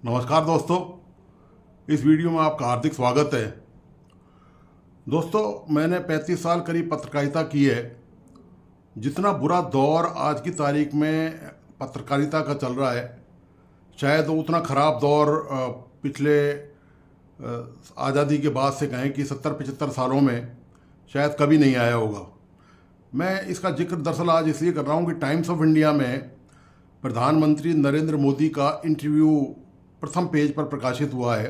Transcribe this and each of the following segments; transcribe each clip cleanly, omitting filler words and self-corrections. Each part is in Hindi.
नमस्कार दोस्तों, इस वीडियो में आपका हार्दिक स्वागत है। दोस्तों, मैंने 35 साल करीब पत्रकारिता की है। जितना बुरा दौर आज की तारीख में पत्रकारिता का चल रहा है, शायद उतना ख़राब दौर पिछले आज़ादी के बाद से कहें कि 70-75 सालों में शायद कभी नहीं आया होगा। मैं इसका जिक्र दरअसल आज इसलिए कर रहा हूँ कि टाइम्स ऑफ इंडिया में प्रधानमंत्री नरेंद्र मोदी का इंटरव्यू प्रथम पेज पर प्रकाशित हुआ है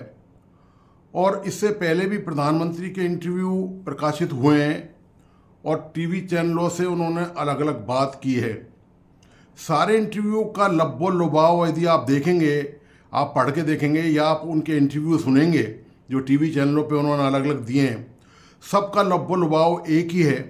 और इससे पहले भी प्रधानमंत्री के इंटरव्यू प्रकाशित हुए हैं और टीवी चैनलों से उन्होंने अलग अलग बात की है। सारे इंटरव्यू का लब्बो लुभाव यदि आप देखेंगे, आप पढ़ के देखेंगे या आप उनके इंटरव्यू सुनेंगे जो टीवी चैनलों पे उन्होंने अलग अलग दिए हैं, सबका लब्बो लुभाव एक ही है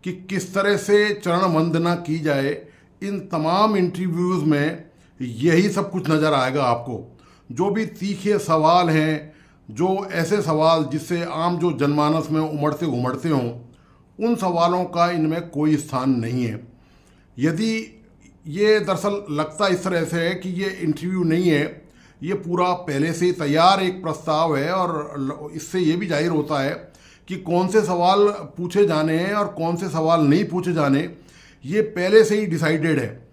कि किस तरह से चरण वंदना की जाए। इन तमाम इंटरव्यूज़ में यही सब कुछ नज़र आएगा आपको। जो भी तीखे सवाल हैं, जो ऐसे सवाल जिससे आम जो जनमानस में उमड़ते घुमड़ते हों, उन सवालों का इनमें कोई स्थान नहीं है। यदि ये दरअसल लगता इस तरह से है कि ये इंटरव्यू नहीं है, ये पूरा पहले से ही तैयार एक प्रस्ताव है और इससे ये भी जाहिर होता है कि कौन से सवाल पूछे जाने हैं और कौन से सवाल नहीं पूछे जाने, ये पहले से ही डिसाइडेड है।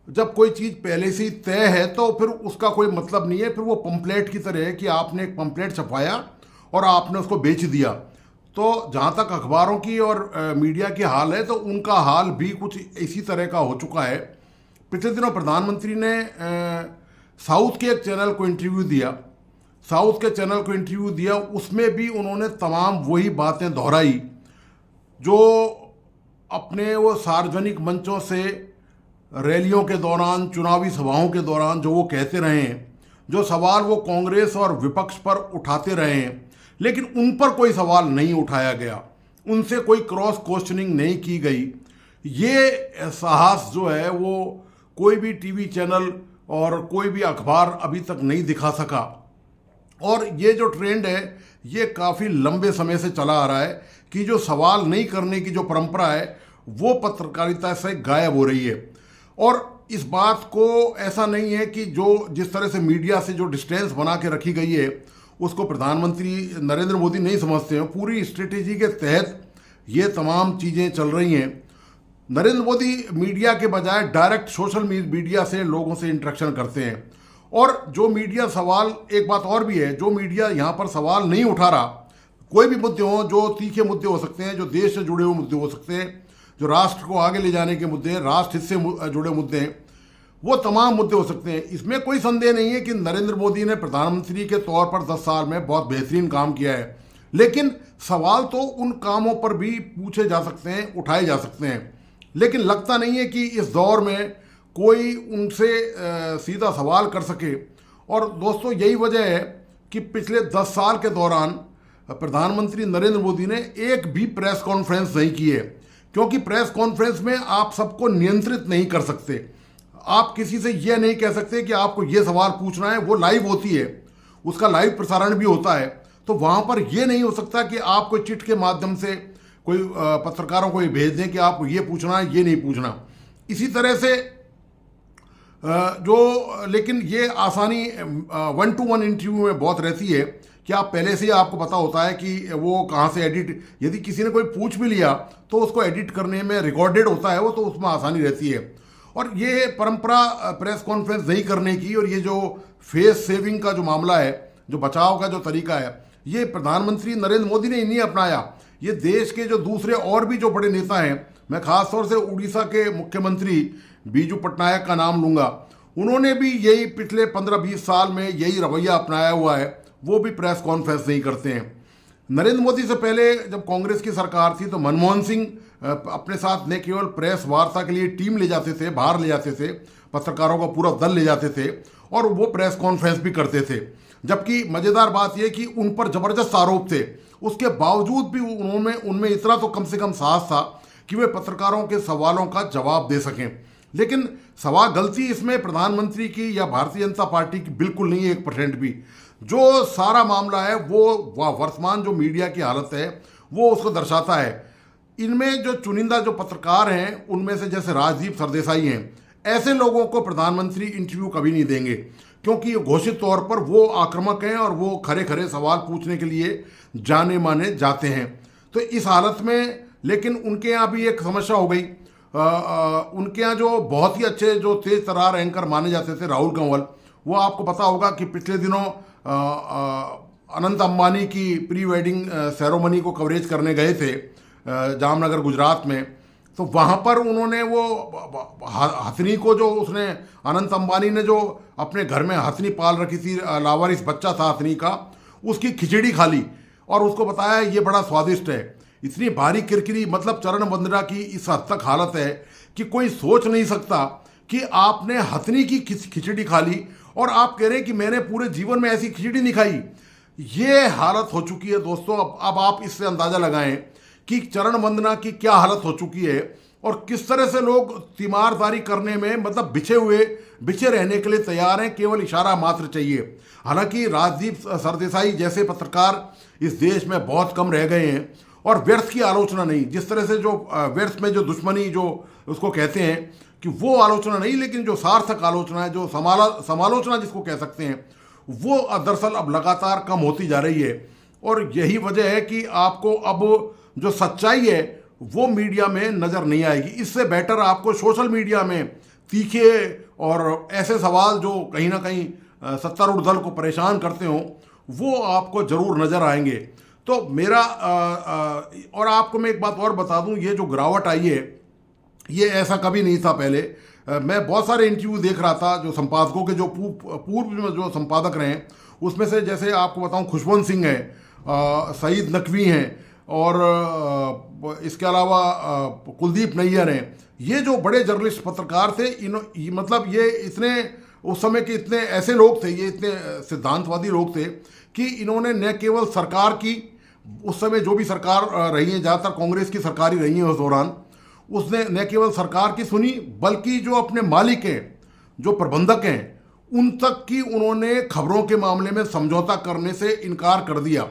जब कोई चीज़ पहले से ही तय है तो फिर उसका कोई मतलब नहीं है। फिर वो पंपलेट की तरह है कि आपने एक पंपलेट छपवाया और आपने उसको बेच दिया। तो जहाँ तक अखबारों की और मीडिया की हाल है, तो उनका हाल भी कुछ इसी तरह का हो चुका है। पिछले दिनों प्रधानमंत्री ने साउथ के एक चैनल को इंटरव्यू दिया। उसमें भी उन्होंने तमाम वही बातें दोहराई जो अपने वो सार्वजनिक मंचों से, रैलियों के दौरान, चुनावी सभाओं के दौरान जो वो कहते रहे हैं, जो सवाल वो कांग्रेस और विपक्ष पर उठाते रहे हैं, लेकिन उन पर कोई सवाल नहीं उठाया गया, उनसे कोई क्रॉस क्वेश्चनिंग नहीं की गई। ये साहस जो है वो कोई भी टीवी चैनल और कोई भी अखबार अभी तक नहीं दिखा सका। और ये जो ट्रेंड है ये काफ़ी लंबे समय से चला आ रहा है कि जो सवाल नहीं करने की जो परंपरा है वो पत्रकारिता से गायब हो रही है। और इस बात को ऐसा नहीं है कि जो जिस तरह से मीडिया से जो डिस्टेंस बना के रखी गई है उसको प्रधानमंत्री नरेंद्र मोदी नहीं समझते हैं। पूरी स्ट्रेटेजी के तहत ये तमाम चीज़ें चल रही हैं। नरेंद्र मोदी मीडिया के बजाय डायरेक्ट सोशल मीडिया से लोगों से इंटरेक्शन करते हैं। और जो मीडिया सवाल, एक बात और भी है, जो मीडिया यहाँ पर सवाल नहीं उठा रहा, कोई भी मुद्दे हों, जो तीखे मुद्दे हो सकते हैं, जो देश से जुड़े हुए मुद्दे हो सकते हैं, जो राष्ट्र को आगे ले जाने के मुद्दे हैं, राष्ट्र हित से जुड़े मुद्दे हैं, वो तमाम मुद्दे हो सकते हैं। इसमें कोई संदेह नहीं है कि नरेंद्र मोदी ने प्रधानमंत्री के तौर पर 10 साल में बहुत बेहतरीन काम किया है, लेकिन सवाल तो उन कामों पर भी पूछे जा सकते हैं, उठाए जा सकते हैं। लेकिन लगता नहीं है कि इस दौर में कोई उनसे सीधा सवाल कर सके। और दोस्तों, यही वजह है कि पिछले 10 साल के दौरान प्रधानमंत्री नरेंद्र मोदी ने एक भी प्रेस कॉन्फ्रेंस नहीं की है, क्योंकि प्रेस कॉन्फ्रेंस में आप सबको नियंत्रित नहीं कर सकते। आप किसी से यह नहीं कह सकते कि आपको ये सवाल पूछना है। वो लाइव होती है, उसका लाइव प्रसारण भी होता है, तो वहाँ पर यह नहीं हो सकता कि आप कोई चिट के माध्यम से कोई पत्रकारों को ये भेज दें कि आपको ये पूछना है, ये नहीं पूछना। इसी तरह से लेकिन ये आसानी 1-to-1 इंटरव्यू में बहुत रहती है कि आप पहले से ही आपको पता होता है कि वो कहाँ से एडिट, यदि किसी ने कोई पूछ भी लिया तो उसको एडिट करने में रिकॉर्डेड होता है वो, तो उसमें आसानी रहती है। और ये परंपरा प्रेस कॉन्फ्रेंस नहीं करने की और ये जो फेस सेविंग का जो मामला है, जो बचाव का जो तरीका है, ये प्रधानमंत्री नरेंद्र मोदी ने ही नहीं अपनाया। ये देश के जो दूसरे और भी जो बड़े नेता हैं, मैं खासतौर से उड़ीसा के मुख्यमंत्री बीजू पटनायक का नाम लूँगा, उन्होंने भी यही पिछले 15-20 साल में यही रवैया अपनाया हुआ है। वो भी प्रेस कॉन्फ्रेंस नहीं करते हैं। नरेंद्र मोदी से पहले जब कांग्रेस की सरकार थी तो मनमोहन सिंह अपने साथ न केवल प्रेस वार्ता के लिए टीम ले जाते थे, बाहर ले जाते थे, पत्रकारों का पूरा दल ले जाते थे और वो प्रेस कॉन्फ्रेंस भी करते थे। जबकि मज़ेदार बात यह कि उन पर ज़बरदस्त आरोप थे, उसके बावजूद भी उनमें इतना तो कम से कम साहस था कि वे पत्रकारों के सवालों का जवाब दे सकें। लेकिन गलती इसमें प्रधानमंत्री की या भारतीय जनता पार्टी की बिल्कुल नहीं है, 1% भी। जो सारा मामला है वो वर्तमान जो मीडिया की हालत है वो उसको दर्शाता है। इनमें जो चुनिंदा जो पत्रकार हैं, उनमें से जैसे राजदीप सरदेसाई हैं, ऐसे लोगों को प्रधानमंत्री इंटरव्यू कभी नहीं देंगे, क्योंकि ये घोषित तौर पर वो आक्रामक हैं और वो खरे खरे सवाल पूछने के लिए जाने माने जाते हैं। तो इस हालत में लेकिन उनके यहाँ भी एक समस्या हो गई। उनके यहाँ जो बहुत ही अच्छे जो तेज तर्रार एंकर माने जाते थे राहुल कंवल, वो आपको पता होगा कि पिछले दिनों अनंत अंबानी की प्री वेडिंग सेरेमनी को कवरेज करने गए थे जामनगर गुजरात में। तो वहाँ पर उन्होंने वो हथनी को, जो उसने अनंत अंबानी ने जो अपने घर में हथनी पाल रखी थी, लावारिस बच्चा था हथनी का, उसकी खिचड़ी खा ली और उसको बताया ये बड़ा स्वादिष्ट है। इतनी भारी किरकिरी, मतलब चरण वंदना की इस हद तक हालत है कि कोई सोच नहीं सकता कि आपने हथनी की खिचड़ी खा ली और आप कह रहे हैं कि मैंने पूरे जीवन में ऐसी खिचड़ी नहीं खाई। ये हालत हो चुकी है दोस्तों। अब आप इससे अंदाज़ा लगाएं कि चरण वंदना की क्या हालत हो चुकी है और किस तरह से लोग तीमारदारी करने में, मतलब बिछे रहने के लिए तैयार हैं, केवल इशारा मात्र चाहिए। हालांकि राजदीप सरदेसाई जैसे पत्रकार इस देश में बहुत कम रह गए हैं और व्यर्थ की आलोचना नहीं, जिस तरह से जो व्यर्थ में जो दुश्मनी जो उसको कहते हैं कि वो आलोचना नहीं, लेकिन जो सार्थक आलोचना है, जो समालोचना जिसको कह सकते हैं, वो दरअसल अब लगातार कम होती जा रही है। और यही वजह है कि आपको अब जो सच्चाई है वो मीडिया में नज़र नहीं आएगी। इससे बेटर आपको सोशल मीडिया में तीखे और ऐसे सवाल जो कहीं ना कहीं सत्तारूढ़ दल को परेशान करते हों, वो आपको ज़रूर नज़र आएंगे। तो मेरा और आपको मैं एक बात और बता दूं, ये जो गिरावट आई है ये ऐसा कभी नहीं था पहले। मैं बहुत सारे इंटरव्यू देख रहा था जो संपादकों के, जो पूर्व में जो संपादक रहे हैं, उसमें से जैसे आपको बताऊं खुशवंत सिंह हैं, सईद नकवी हैं और इसके अलावा कुलदीप नैयर हैं। ये जो बड़े जर्नलिस्ट पत्रकार थे, मतलब ये इतने उस समय के इतने ऐसे लोग थे, ये इतने सिद्धांतवादी लोग थे कि इन्होंने न केवल सरकार की, उस समय जो भी सरकार रही है, ज़्यादातर कांग्रेस की सरकार ही रही है उस दौरान, उसने न केवल सरकार की सुनी बल्कि जो अपने मालिक हैं, जो प्रबंधक हैं, उन तक की उन्होंने खबरों के मामले में समझौता करने से इनकार कर दिया।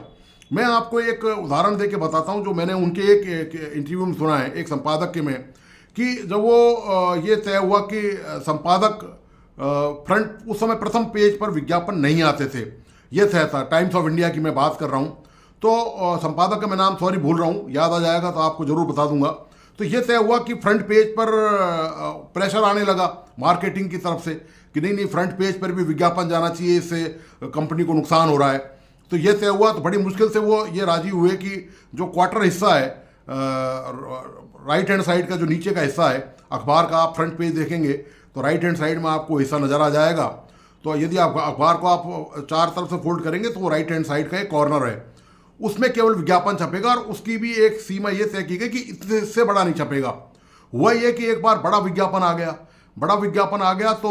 मैं आपको एक उदाहरण देके बताता हूं जो मैंने उनके एक इंटरव्यू में सुना है, एक संपादक के में, कि जब वो ये तय हुआ कि संपादक फ्रंट, उस समय प्रथम पेज पर विज्ञापन नहीं आते थे, ये तय था, टाइम्स ऑफ इंडिया की मैं बात कर रहा हूँ। तो संपादक का मैं नाम सॉरी भूल रहा हूँ, याद आ जाएगा तो आपको ज़रूर बता दूंगा। तो ये तय हुआ कि फ्रंट पेज पर प्रेशर आने लगा मार्केटिंग की तरफ से कि नहीं फ्रंट पेज पर भी विज्ञापन जाना चाहिए, इससे कंपनी को नुकसान हो रहा है। तो ये तय हुआ, तो बड़ी मुश्किल से वो ये राजी हुए कि जो क्वार्टर हिस्सा है, राइट हैंड साइड का जो नीचे का हिस्सा है अखबार का, आप फ्रंट पेज देखेंगे तो राइट हैंड साइड में आपको हिस्सा नज़र आ जाएगा। तो यदि आप अखबार को आप चार तरफ से फोल्ड करेंगे तो वो राइट हैंड साइड का एक कॉर्नर है, उसमें केवल विज्ञापन छपेगा और उसकी भी एक सीमा ये तय की गई कि इससे बड़ा नहीं छपेगा। हुआ ये कि एक बार बड़ा विज्ञापन आ गया तो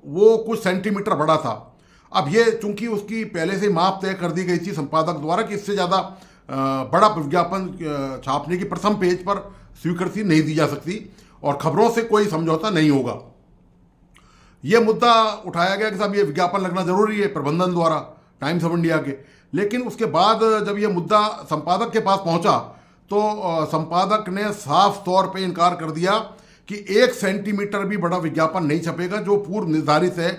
वो कुछ सेंटीमीटर बड़ा था। अब ये चूंकि उसकी पहले से माप तय कर दी गई थी संपादक द्वारा कि इससे ज़्यादा बड़ा विज्ञापन छापने की प्रथम पेज पर स्वीकृति नहीं दी जा सकती और खबरों से कोई समझौता नहीं होगा। यह मुद्दा उठाया गया कि साहब ये विज्ञापन लगना जरूरी है प्रबंधन द्वारा टाइम्स ऑफ इंडिया के। लेकिन उसके बाद जब यह मुद्दा संपादक के पास पहुंचा तो संपादक ने साफ तौर पे इनकार कर दिया कि 1 सेंटीमीटर भी बड़ा विज्ञापन नहीं छपेगा, जो पूर्व निर्धारित है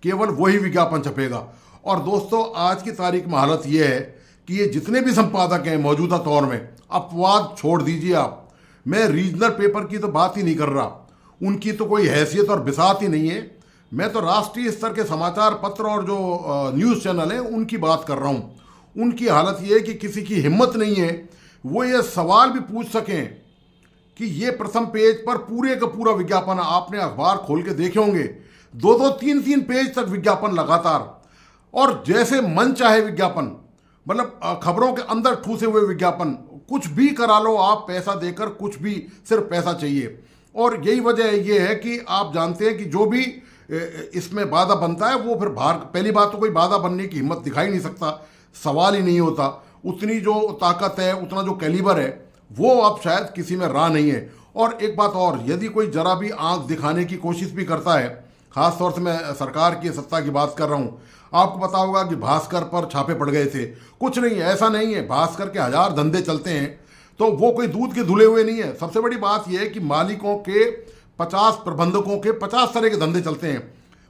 केवल वही विज्ञापन छपेगा। और दोस्तों आज की तारीख में हालत यह है कि ये जितने भी संपादक हैं मौजूदा तौर में, अपवाद छोड़ दीजिए आप, मैं रीजनल पेपर की तो बात ही नहीं कर रहा, उनकी तो कोई हैसियत और बिसात ही नहीं है, मैं तो राष्ट्रीय स्तर के समाचार पत्र और जो न्यूज़ चैनल हैं उनकी बात कर रहा हूँ। उनकी हालत ये है कि किसी की हिम्मत नहीं है वो ये सवाल भी पूछ सकें कि ये प्रथम पेज पर पूरे का पूरा विज्ञापन, आपने अखबार खोल के देखे होंगे 2-2, 3-3 पेज तक विज्ञापन लगातार, और जैसे मन चाहे विज्ञापन, मतलब खबरों के अंदर ठूसे हुए विज्ञापन, कुछ भी करा लो आप पैसा देकर, कुछ भी, सिर्फ पैसा चाहिए। और यही वजह ये है कि आप जानते हैं कि जो भी इसमें बाधा बनता है वो फिर बाहर, पहली बात तो कोई बाधा बनने की हिम्मत दिखाई नहीं सकता, सवाल ही नहीं होता, उतनी जो ताकत है, उतना जो कैलिबर है वो अब शायद किसी में रहा नहीं है। और एक बात और, यदि कोई जरा भी आंख दिखाने की कोशिश भी करता है, खास तौर से मैं सरकार की सत्ता की बात कर रहा हूँ, आपको पता होगा कि भास्कर पर छापे पड़ गए थे, कुछ नहीं है, ऐसा नहीं है, भास्कर के 1000 धंधे चलते हैं, तो वो कोई दूध के धुले हुए नहीं है। सबसे बड़ी बात यह है कि मालिकों के 50, प्रबंधकों के 50 तरह के धंधे चलते हैं,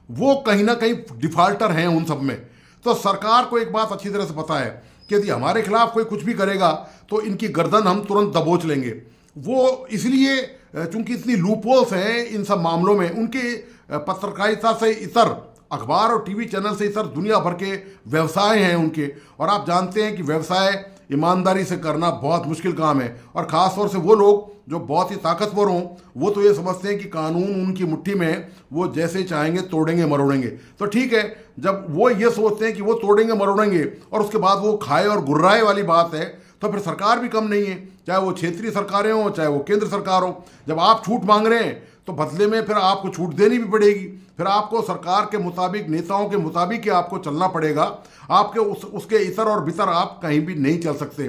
वो कहीं ना कहीं डिफाल्टर हैं उन सब में। तो सरकार को एक बात अच्छी तरह से पता है कि यदि हमारे खिलाफ कोई कुछ भी करेगा तो इनकी गर्दन हम तुरंत दबोच लेंगे। वो इसलिए चूंकि इतनी लूपहोल्स हैं इन सब मामलों में, उनके पत्रकारिता से इतर, अखबार और टीवी चैनल से इतर दुनिया भर के व्यवसाय हैं उनके, और आप जानते हैं कि व्यवसाय ईमानदारी से करना बहुत मुश्किल काम है। और ख़ास तौर से वो लोग जो बहुत ही ताकतवर हों, वो तो ये समझते हैं कि कानून उनकी मुट्ठी में है, वो जैसे चाहेंगे तोड़ेंगे मरोड़ेंगे। तो ठीक है, जब वो ये सोचते हैं कि वो तोड़ेंगे मरोड़ेंगे और उसके बाद वो खाए और गुर्राए वाली बात है, तो फिर सरकार भी कम नहीं है, चाहे वो क्षेत्रीय सरकारें हों चाहे वो केंद्र सरकार हो। जब आप छूट मांग रहे हैं तो बदले में फिर आपको छूट देनी भी पड़ेगी, फिर आपको सरकार के मुताबिक, नेताओं के मुताबिक ही आपको चलना पड़ेगा। आपके उसके इतर और बितर आप कहीं भी नहीं चल सकते।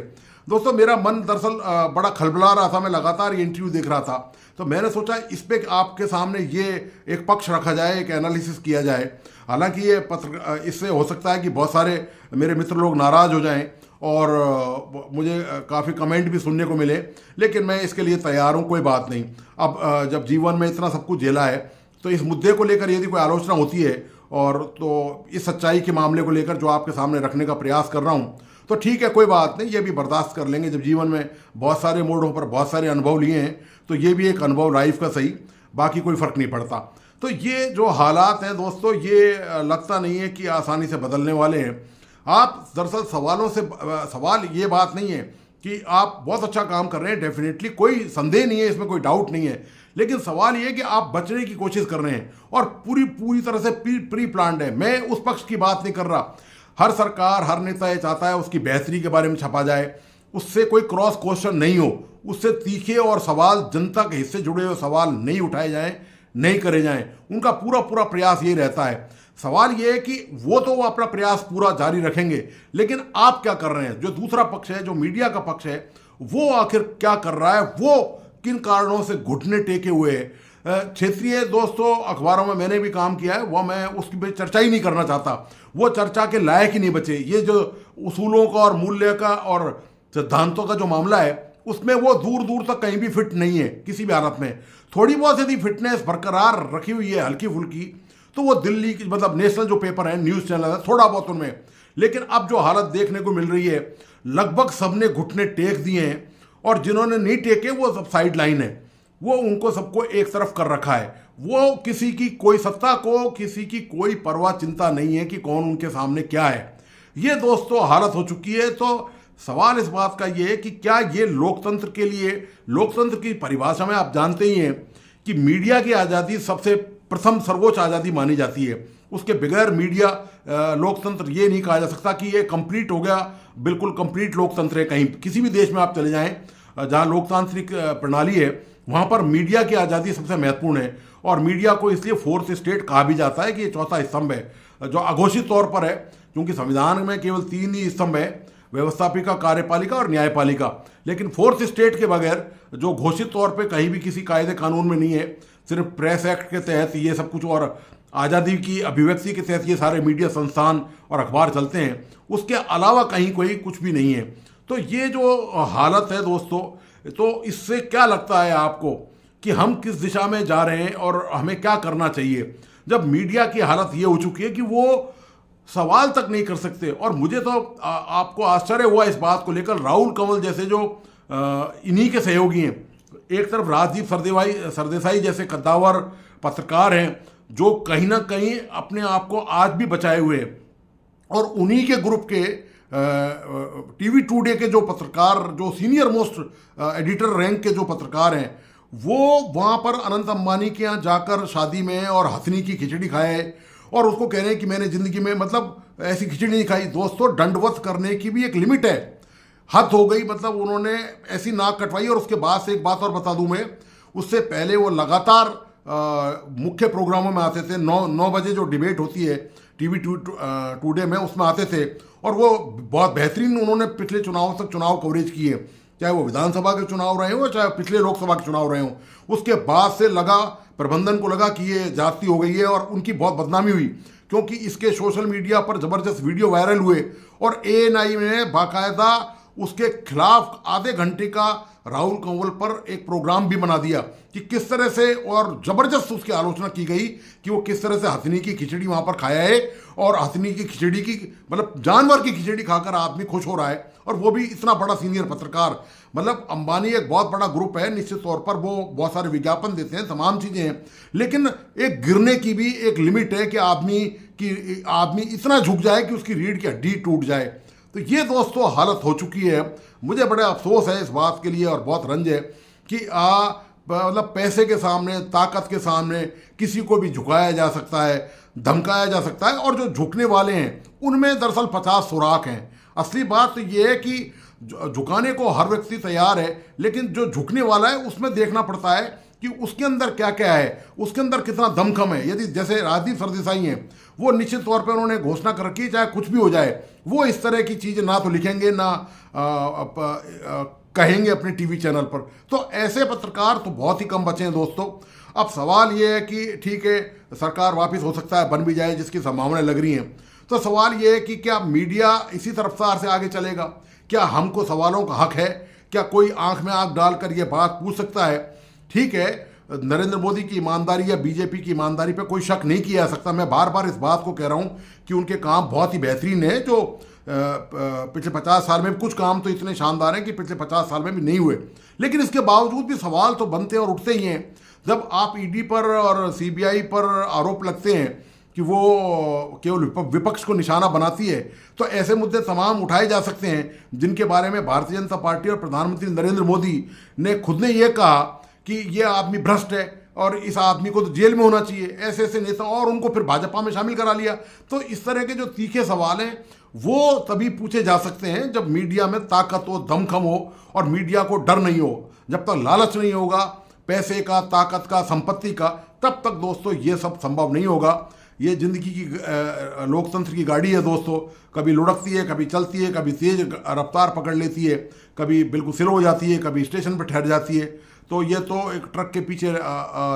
दोस्तों, मेरा मन दरअसल बड़ा खलबला रहा था, मैं लगातार ये इंटरव्यू देख रहा था, तो मैंने सोचा इस पे आपके सामने ये एक पक्ष रखा जाए, एक एनालिसिस किया जाए। हालांकि ये पत्र, इससे हो सकता है कि बहुत सारे मेरे मित्र लोग नाराज़ हो जाएं और मुझे काफ़ी कमेंट भी सुनने को मिले, लेकिन मैं इसके लिए तैयार हूँ, कोई बात नहीं। अब जब जीवन में इतना सब कुछ झेला है तो इस मुद्दे को लेकर यदि कोई आलोचना होती है और तो इस सच्चाई के मामले को लेकर जो आपके सामने रखने का प्रयास कर रहा हूँ, तो ठीक है, कोई बात नहीं, ये भी बर्दाश्त कर लेंगे। जब जीवन में बहुत सारे मोड़ों पर बहुत सारे अनुभव लिए हैं तो ये भी एक अनुभव लाइफ का सही, बाकी कोई फ़र्क नहीं पड़ता। तो ये जो हालात हैं दोस्तों, ये लगता नहीं है कि आसानी से बदलने वाले हैं। आप दरअसल सवालों से, सवाल ये बात नहीं है कि आप बहुत अच्छा काम कर रहे हैं, डेफिनेटली कोई संदेह नहीं है, इसमें कोई डाउट नहीं है, लेकिन सवाल ये है कि आप बचने की कोशिश कर रहे हैं और पूरी तरह से प्री प्लान्ड है। मैं उस पक्ष की बात नहीं कर रहा। हर सरकार, हर नेता ये चाहता है उसकी बेहतरी के बारे में छपा जाए, उससे कोई क्रॉस क्वेश्चन नहीं हो, उससे तीखे और सवाल, जनता के हिस्से जुड़े हुए सवाल नहीं उठाए जाएं, नहीं करे जाएं। उनका पूरा प्रयास ये रहता है। सवाल ये है कि वो तो अपना प्रयास पूरा जारी रखेंगे, लेकिन आप क्या कर रहे हैं? जो दूसरा पक्ष है, जो मीडिया का पक्ष है, वो आखिर क्या कर रहा है? वो किन कारणों से घुटने टेके हुए है? क्षेत्रीय दोस्तों अखबारों में मैंने भी काम किया है, वो मैं उसकी चर्चा ही नहीं करना चाहता, वो चर्चा के लायक ही नहीं बचे। ये जो उसूलों का और मूल्य का और सिद्धांतों का जो मामला है, उसमें वो दूर तक कहीं भी फिट नहीं है किसी भी हालत में। थोड़ी बहुत यदि फिटनेस बरकरार रखी हुई है हल्की फुल्की, तो वो दिल्ली की, मतलब नेशनल जो पेपर है, न्यूज़ चैनल है, थोड़ा बहुत उनमें। लेकिन अब जो हालत देखने को मिल रही है, लगभग सबने घुटने टेक दिए हैं और जिन्होंने नहीं टेके वो सब साइड लाइन है, वो उनको सबको एक तरफ कर रखा है। वो किसी की कोई सत्ता को, किसी की कोई परवाह चिंता नहीं है कि कौन उनके सामने क्या है। ये दोस्तों हालत हो चुकी है। तो सवाल इस बात का ये है कि क्या ये लोकतंत्र के लिए, लोकतंत्र की परिभाषा में आप जानते ही हैं कि मीडिया की आज़ादी सबसे प्रथम सर्वोच्च आज़ादी मानी जाती है। उसके बगैर मीडिया लोकतंत्र ये नहीं कहा जा सकता कि ये कंप्लीट हो गया, बिल्कुल कंप्लीट लोकतंत्र है। कहीं किसी भी देश में आप चले जाएं जहां लोकतांत्रिक प्रणाली है, वहां पर मीडिया की आज़ादी सबसे महत्वपूर्ण है। और मीडिया को इसलिए फोर्थ स्टेट कहा भी जाता है कि ये चौथा स्तंभ है, जो अघोषित तौर पर है, क्योंकि संविधान में केवल 3 ही स्तंभ है, व्यवस्थापिका, कार्यपालिका और न्यायपालिका। लेकिन फोर्थ स्टेट के बगैर, जो घोषित तौर पे कहीं भी किसी कायदे कानून में नहीं है, सिर्फ प्रेस एक्ट के तहत ये सब कुछ और आज़ादी की अभिव्यक्ति के तहत ये सारे मीडिया संस्थान और अखबार चलते हैं, उसके अलावा कहीं कोई कुछ भी नहीं है। तो ये जो हालत है दोस्तों, तो इससे क्या लगता है आपको कि हम किस दिशा में जा रहे हैं और हमें क्या करना चाहिए, जब मीडिया की हालत ये हो चुकी है कि वो सवाल तक नहीं कर सकते? और मुझे तो आपको आश्चर्य हुआ इस बात को लेकर, राहुल कंवल जैसे जो इन्हीं के सहयोगी हैं, एक तरफ राजदीप सरदेसाई जैसे कद्दावर पत्रकार हैं जो कहीं ना कहीं अपने आप को आज भी बचाए हुए हैं, और उन्हीं के ग्रुप के टीवी टुडे के जो पत्रकार, जो सीनियर मोस्ट एडिटर रैंक के जो पत्रकार हैं, वो वहाँ पर अनंत अंबानी के यहाँ जाकर शादी में और हथनी की खिचड़ी खाए और उसको कह रहे हैं कि मैंने ज़िंदगी में मतलब ऐसी खिचड़ी नहीं खाई। दोस्तों, दंडवत करने की भी एक लिमिट है, हद हो गई। मतलब उन्होंने ऐसी नाक कटवाई। और उसके बाद से एक बात और बता दूं मैं, उससे पहले वो लगातार मुख्य प्रोग्रामों में आते थे। 9 बजे जो डिबेट होती है टीवी टुडे में, उसमें आते थे और वो बहुत बेहतरीन उन्होंने पिछले चुनाव तक चुनाव कवरेज की है, चाहे वो विधानसभा के चुनाव रहे हो चाहे पिछले लोकसभा के चुनाव रहे हो। उसके बाद से प्रबंधन को लगा कि ये जाती हो गई है और उनकी बहुत बदनामी हुई, क्योंकि इसके सोशल मीडिया पर ज़बरदस्त वीडियो वायरल हुए और ANI ने बाकायदा उसके खिलाफ आधे घंटे का राहुल कंवल पर एक प्रोग्राम भी बना दिया कि किस तरह से, और जबरदस्त उसकी आलोचना की गई कि वो किस तरह से हथनी की खिचड़ी वहां पर खाया है, और हथनी की खिचड़ी की मतलब जानवर की खिचड़ी खाकर आदमी खुश हो रहा है, और वो भी इतना बड़ा सीनियर पत्रकार। मतलब अंबानी एक बहुत बड़ा ग्रुप है, निश्चित तौर पर वो बहुत सारे विज्ञापन देते हैं, तमाम चीज़ें हैं, लेकिन एक गिरने की भी एक लिमिट है कि आदमी इतना झुक जाए कि उसकी रीढ़ की हड्डी टूट जाए। तो ये दोस्तों हालत हो चुकी है। मुझे बड़े अफसोस है इस बात के लिए और बहुत रंज है कि मतलब पैसे के सामने, ताकत के सामने किसी को भी झुकाया जा सकता है, धमकाया जा सकता है, और जो झुकने वाले हैं उनमें दरअसल 50 सुराख हैं। असली बात तो ये है कि झुकाने को हर व्यक्ति तैयार है, लेकिन जो झुकने वाला है उसमें देखना पड़ता है कि उसके अंदर क्या क्या है, उसके अंदर कितना दमखम है। यदि जैसे राजदीप सरदेसाई हैं, वो निश्चित तौर पर उन्होंने घोषणा कर रखी है चाहे कुछ भी हो जाए वो इस तरह की चीज़ें ना तो लिखेंगे ना कहेंगे अपने टीवी चैनल पर। तो ऐसे पत्रकार तो बहुत ही कम बचे हैं दोस्तों। अब सवाल ये है कि ठीक है, सरकार वापस हो सकता है बन भी जाए, जिसकी संभावनाएं लग रही हैं। तो सवाल ये है कि क्या मीडिया इसी रफ्तार से आगे चलेगा? क्या हमको सवालों का हक है? क्या कोई आंख में आंख डालकर ये बात पूछ सकता है? ठीक है, नरेंद्र मोदी की ईमानदारी या बीजेपी की ईमानदारी पे कोई शक नहीं किया जा सकता। मैं बार बार इस बात को कह रहा हूँ कि उनके काम बहुत ही बेहतरीन है, जो पिछले 50 साल में कुछ काम तो इतने शानदार हैं कि पिछले 50 साल में भी नहीं हुए। लेकिन इसके बावजूद भी सवाल तो बनते और उठते ही हैं। जब आप ईडी पर और सीबीआई पर आरोप लगते हैं कि वो केवल विपक्ष को निशाना बनाती है, तो ऐसे मुद्दे तमाम उठाए जा सकते हैं जिनके बारे में भारतीय जनता पार्टी और प्रधानमंत्री नरेंद्र मोदी ने खुद ने ये कहा कि ये आदमी भ्रष्ट है और इस आदमी को तो जेल में होना चाहिए। ऐसे ऐसे नेता, और उनको फिर भाजपा में शामिल करा लिया। तो इस तरह के जो तीखे सवाल हैं वो तभी पूछे जा सकते हैं जब मीडिया में ताकत हो, दमखम हो, और मीडिया को डर नहीं हो। जब तक लालच नहीं होगा पैसे का, ताकत का, संपत्ति का, तब तक दोस्तों ये सब संभव नहीं होगा। ये जिंदगी की लोकतंत्र की गाड़ी है दोस्तों, कभी लुढ़कती है, कभी चलती है, कभी तेज रफ्तार पकड़ लेती है, कभी बिल्कुल स्लो हो जाती है, कभी स्टेशन पर ठहर जाती है। तो ये तो एक ट्रक के पीछे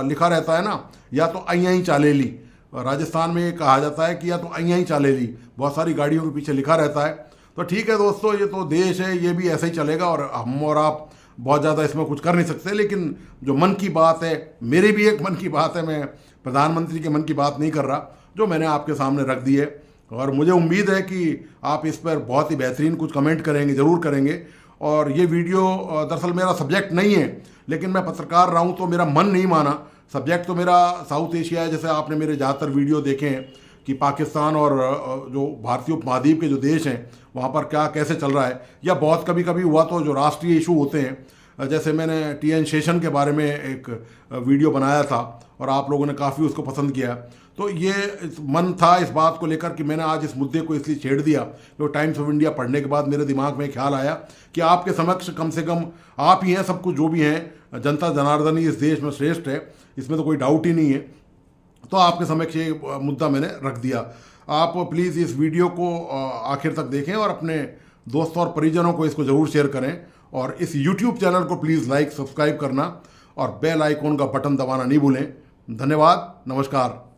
लिखा रहता है ना, या तो अइयाँ ही चाले ली। राजस्थान में ये कहा जाता है कि या तो अइयाँ ही चाले ली, बहुत सारी गाड़ियों के पीछे लिखा रहता है। तो ठीक है दोस्तों, ये तो देश है, ये भी ऐसे ही चलेगा, और हम और आप बहुत ज़्यादा इसमें कुछ कर नहीं सकते। लेकिन जो मन की बात है, मेरी भी एक मन की बात है, मैं प्रधानमंत्री के मन की बात नहीं कर रहा, जो मैंने आपके सामने रख दी है। और मुझे उम्मीद है कि आप इस पर बहुत ही बेहतरीन कुछ कमेंट करेंगे, ज़रूर करेंगे। और ये वीडियो दरअसल मेरा सब्जेक्ट नहीं है, लेकिन मैं पत्रकार रहा हूँ तो मेरा मन नहीं माना। सब्जेक्ट तो मेरा साउथ एशिया है, जैसे आपने मेरे ज़्यादातर वीडियो देखे हैं कि पाकिस्तान और जो भारतीय उपमहाद्वीप के जो देश हैं वहाँ पर क्या कैसे चल रहा है, या बहुत कभी कभी हुआ तो जो राष्ट्रीय इशू होते हैं, जैसे मैंने TN शेषन के बारे में एक वीडियो बनाया था और आप लोगों ने काफ़ी उसको पसंद किया। तो ये मन था इस बात को लेकर कि मैंने आज इस मुद्दे को इसलिए छेड़ दिया। तो टाइम्स ऑफ इंडिया पढ़ने के बाद मेरे दिमाग में ख्याल आया कि आपके समक्ष कम से कम आप ही हैं, सब कुछ जो भी हैं, जनता जनार्दन ही इस देश में श्रेष्ठ है, इसमें तो कोई डाउट ही नहीं है। तो आपके समक्ष ये मुद्दा मैंने रख दिया। आप प्लीज़ इस वीडियो को आखिर तक देखें और अपने दोस्तों और परिजनों को इसको ज़रूर शेयर करें, और इस YouTube चैनल को प्लीज़ लाइक, सब्सक्राइब करना और बेल आइकॉन का बटन दबाना नहीं भूलें। धन्यवाद, नमस्कार।